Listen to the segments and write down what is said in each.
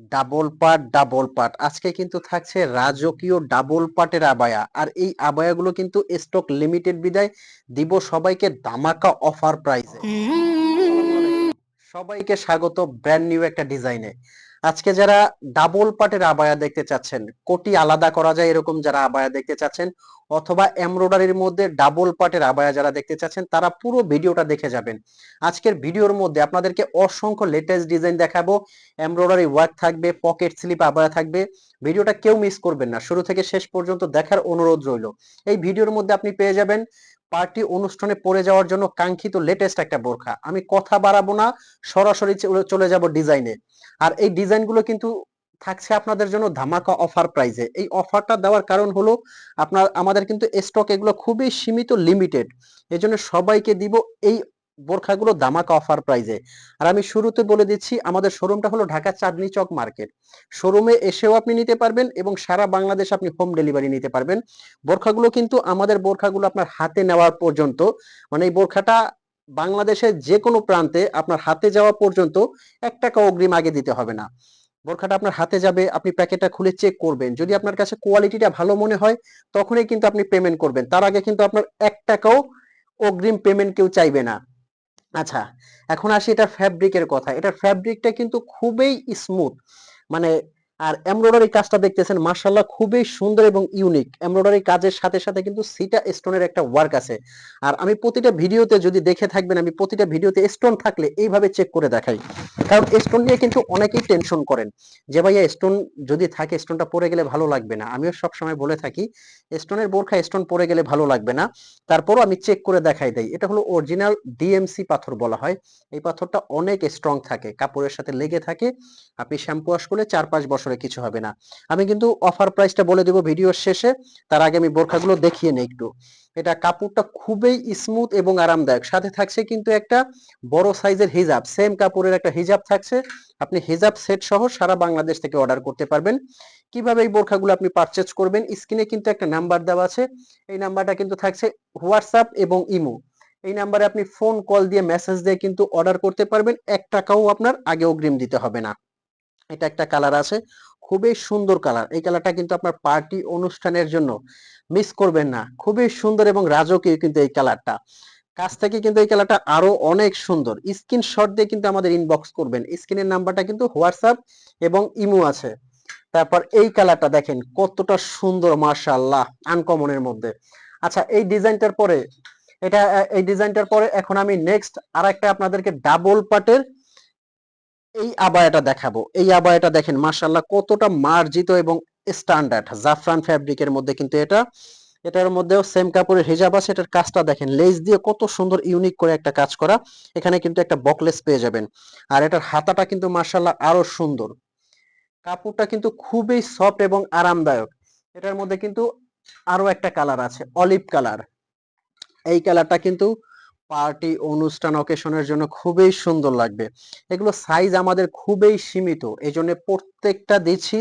Double পাট আজকে কিন্তু থাকছে রাজকীয় ডাবল পাটের আবায়া। আর এই আবায়াগুলো কিন্তু স্টক লিমিটেড বিদায় দিব সবাইকে ধামাকা অফার প্রাইসে। আসসালামু আলাইকুম, সবাইকে স্বাগত ব্র্যান্ড নিউ একটা ডিজাইনে। আজকে যারা ডাবল পাটের আবায়া দেখতে চাচ্ছেন, কোটি আলাদা করা যায় এরকম যারা আবায়া দেখতে চাচ্ছেন, অথবা এমব্রয়ডারির মধ্যে ডাবল পাটের আবায়া যারা দেখতে চাচ্ছেন, তারা পুরো ভিডিওটা দেখে যাবেন। আজকের ভিডিওর মধ্যে আপনাদেরকে অসংখ্য লেটেস্ট ডিজাইন দেখাবো। এমব্রয়ডারি ওয়ার্ক থাকবে, পকেট স্লিপ আবায়া থাকবে। ভিডিওটা কেউ মিস করবেন না, শুরু থেকে শেষ পর্যন্ত দেখার অনুরোধ রইল। এই ভিডিওর মধ্যে আপনি পেয়ে যাবেন পার্টি অনুষ্ঠানে পরে যাওয়ার জন্য কাঙ্ক্ষিত লেটেস্ট একটা বোরখা। আমি কথা বাড়াবো না, সরাসরি চলে যাব ডিজাইনে। আর এই ডিজাইনগুলো কিন্তু থাকছে আপনাদের জন্য ধামাকা অফার প্রাইজে। এই অফারটা দেওয়ার কারণ হলো আমাদের কিন্তু স্টক এগুলো খুবই সীমিত, লিমিটেড। এজন্য সবাইকে দিব এই বোরখাগুলো ধামাকা অফার প্রাইজে। আর আমি শুরুতে বলে দিচ্ছি, আমাদের শোরুমটা হলো ঢাকা চাঁদনী চক মার্কেট। শোরুমে এসেও আপনি নিতে পারবেন এবং সারা বাংলাদেশ আপনি হোম ডেলিভারি নিতে পারবেন। বোরখাগুলো কিন্তু আমাদের বোরখাগুলো আপনার হাতে নেওয়ার পর্যন্ত, মানে এই বোরখাটা বাংলাদেশের যে কোনো প্রান্তে আপনার হাতে যাওয়া পর্যন্ত 1 টাকা অগ্রিম আগে দিতে হবে না। বোরখাটা আপনার হাতে যাবে, আপনি প্যাকেটটা খুলে চেক করবেন, যদি আপনার কাছে কোয়ালিটিটা ভালো মনে হয় তখনই কিন্তু আপনি পেমেন্ট করবেন। তার আগে কিন্তু আপনার 1 টাকাও অগ্রিম পেমেন্ট কেউ চাইবে না। আচ্ছা, এখন আসি এটার ফ্যাব্রিকের কথা। এটার ফ্যাব্রিকটা কিন্তু খুবই স্মুথ, মানে আর এমব্রয়ডারি কাজটা দেখতেছেন মাশাআল্লাহ খুবই সুন্দর এবং ইউনিক। এমব্রয়ডারি কাজের সাথে সাথে কিন্তু সিটা স্টোনের একটা ওয়ার্ক আছে। আর আমি প্রতিটা ভিডিওতে যদি দেখে থাকবেন, আমি প্রতিটা ভিডিওতে স্টোন থাকলে এইভাবে চেক করে দেখাই। কারণ স্টোন নিয়ে কিন্তু অনেকেই টেনশন করেন যে ভাইয়া স্টোন যদি থাকে স্টোনটা পড়ে গেলে ভালো লাগবে না। আমিও সব সময় বলে থাকি স্টোনের বোরখা স্টোন পড়ে গেলে ভালো লাগবে না। তারপরও আমি চেক করে দেখাই দেই। এটা হলো অরিজিনাল ডিএমসি পাথর বলা হয়। এই পাথরটা অনেক স্ট্রং থাকে, কাপড়ের সাথে লেগে থাকে। আপনি শ্যাম্পু ওয়াশ করলে 4-5 বছরে কিছু হবে না। আমি কিন্তু অফার প্রাইসটা বলে দেব ভিডিওর শেষে। তার আগে আমি বোরখাগুলো দেখিয়ে নেই একটু। এটা কাপড়টা খুবই স্মুথ এবং আরামদায়ক। সাথে থাকছে কিন্তু একটা বড় সাইজের হিজাব, সেম কাপড়ের একটা হিজাব থাকছে। আপনি হিজাব সেট সহ সারা বাংলাদেশ থেকে অর্ডার করতে পারবেন। কিভাবে এই বোরখাগুলো আপনি পারচেজ করবেন, স্ক্রিনে কিন্তু একটা নাম্বার দেওয়া আছে। এই নাম্বারটা কিন্তু থাকছে হোয়াটসঅ্যাপ এবং ইমো। এই নাম্বারে আপনি ফোন কল দিয়ে মেসেজ দিয়ে কিন্তু অর্ডার করতে পারবেন। 1 টাকাও আপনার আগে অগ্রিম দিতে হবে না। এটা একটা কালার আছে, খুবই সুন্দর কালার। এই কালারটা কিন্তু আপনার পার্টি অনুষ্ঠানের জন্য মিস করবেন না। খুবই সুন্দর এবং রাজকীয় কিন্তু এই কালারটা। কাছ থেকে কিন্তু এই কালারটা আরো অনেক সুন্দর। স্ক্রিনশট দিয়ে কিন্তু আমাদের ইনবক্স করবেন। স্ক্রিনের নাম্বারটা কিন্তু হোয়াটসঅ্যাপ এবং ইমো আছে। তারপর এই কালারটা দেখেন কতটা সুন্দর, মাশাআল্লাহ, আনকমনের মধ্যে। আচ্ছা, এই ডিজাইনটার পরে এখন আমি নেক্সট আরেকটা আপনাদেরকে ডাবল পাটের এই আবায়াটা দেখাবো। এই আবায়াটা দেখেন মাশাআল্লাহ কতটা মার্জিত এবং স্ট্যান্ডার্ড। জাফরান ফ্যাব্রিকের মধ্যে কিন্তু এটার মধ্যেও সেম কাপড়ের হিজাব আছে। এটার কাজটা দেখেন, লেস দিয়ে কত সুন্দর ইউনিক করে একটা কাজ করা। এখানে কিন্তু একটা বকলেস পেয়ে যাবেন। আর এটার হাতাটা কিন্তু মাশাআল্লাহ আরো সুন্দর। কাপড়টা কিন্তু খুবই সফট এবং আরামদায়ক। এটার মধ্যে কিন্তু আরো একটা কালার আছে, অলিভ কালার। এই কালারটা কিন্তু পার্টি অনুষ্ঠান অকেশনের জন্য খুবই সুন্দর লাগবে। এগুলো সাইজ আমাদের খুবই সীমিত, এই জন্য প্রত্যেকটা দিচ্ছি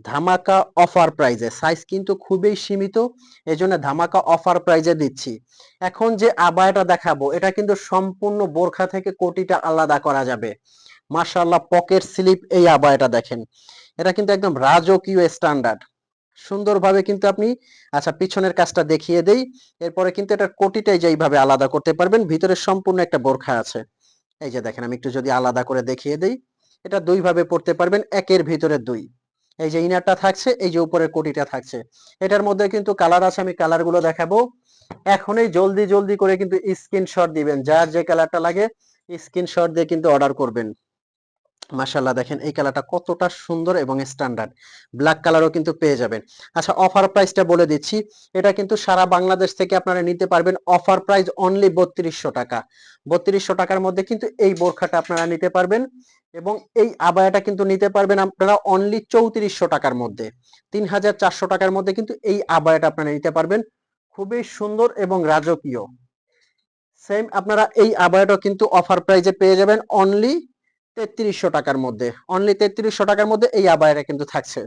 ধামাকা অফার প্রাইজে। সাইজ কিন্তু খুবই সীমিত, এই জন্য ধামাকা অফার প্রাইজে দিচ্ছি। এখন যে আবায়াটা দেখাবো এটা কিন্তু সম্পূর্ণ বোরখা থেকে কোটিটা আলাদা করা যাবে। মাশাআল্লাহ, পকেট স্লিপ এই আবায়াটা দেখেন, এটা কিন্তু একদম রাজকীয় স্ট্যান্ডার্ড সুন্দরভাবে কিন্তু আপনি। আচ্ছা, পিছনের কাজটা দেখিয়ে দেই। এরপরে কিন্তু এটার কোটিটাই যেইভাবে আলাদা করতে পারবেন, ভিতরে সম্পূর্ণ একটা বোরখা আছে। এই যে দেখেন, আমি একটু যদি আলাদা করে দেখিয়ে দেই, এটা 2 ভাবে পড়তে পারবেন, একের ভিতরে 2। এই যে ইনারটা থাকছে, এই যে উপরের কোটিটা থাকছে। এটার মধ্যে কিন্তু কালার আছে, আমি কালারগুলো দেখাবো। এখনই জলদি জলদি করে কিন্তু স্ক্রিনশট দিবেন, যার যে কালারটা লাগে স্ক্রিনশট দিয়ে কিন্তু অর্ডার করবেন। মাশাআল্লাহ, দেখেন এই কালারটা কতটা সুন্দর এবং স্ট্যান্ডার্ড। ব্ল্যাক কালারও কিন্তু পেয়ে যাবেন। আচ্ছা, অফার প্রাইসটা বলে দিচ্ছি। এটা কিন্তু সারা বাংলাদেশ থেকে আপনারা নিতে পারবেন। অফার প্রাইস অনলি 3200 টাকা। 3200 টাকার মধ্যে কিন্তু এই বোরখাটা আপনারা নিতে পারবেন। এবং এই আবায়াটা কিন্তু নিতে পারবেন আপনারা অনলি 3400 টাকার মধ্যে। 3400 টাকার মধ্যে কিন্তু এই আবায়াটা আপনারা নিতে পারবেন। খুবই সুন্দর এবং রাজকীয়। সেম আপনারা এই আবায়াটা কিন্তু অফার প্রাইজে পেয়ে যাবেন অনলি 3300 টাকার মধ্যে। অনলি 3300 টাকার মধ্যে এই আবায়াটা কিন্তু থাকছে।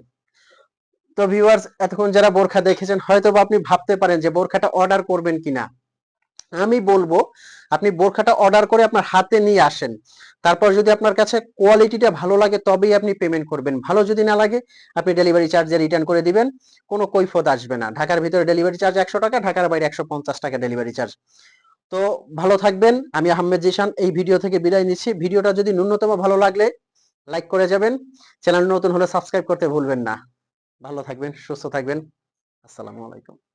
তো ভিউয়ার্স, এতক্ষণ যারা বোরখা দেখেছেন হয়তো বা আপনি ভাবতে পারেন যে বোরখাটা অর্ডার করবেন কিনা। আমি বলবো আপনি বোরখাটা অর্ডার করে আপনার হাতে নিয়ে আসেন, তারপর যদি আপনার কাছে কোয়ালিটিটা ভালো লাগে তবেই আপনি পেমেন্ট করবেন। ভালো যদি না লাগে আপনি ডেলিভারি চার্জে রিটার্ন করে দিবেন, কোনো কৈফত আসবে না। ঢাকার ভিতরে ডেলিভারি চার্জ 100 টাকা, ঢাকার বাইরে 150 টাকা ডেলিভারি চার্জ। তো ভালো থাকবেন। আমি আহমেদ জিশান এই ভিডিও থেকে বিদায় নিচ্ছি। ভিডিওটা যদি ন্যূনতম ভালো লাগলে লাইক করে যাবেন, চ্যানেল নতুন হলে সাবস্ক্রাইব করতে ভুলবেন না। ভালো থাকবেন, সুস্থ থাকবেন। আসসালামু আলাইকুম।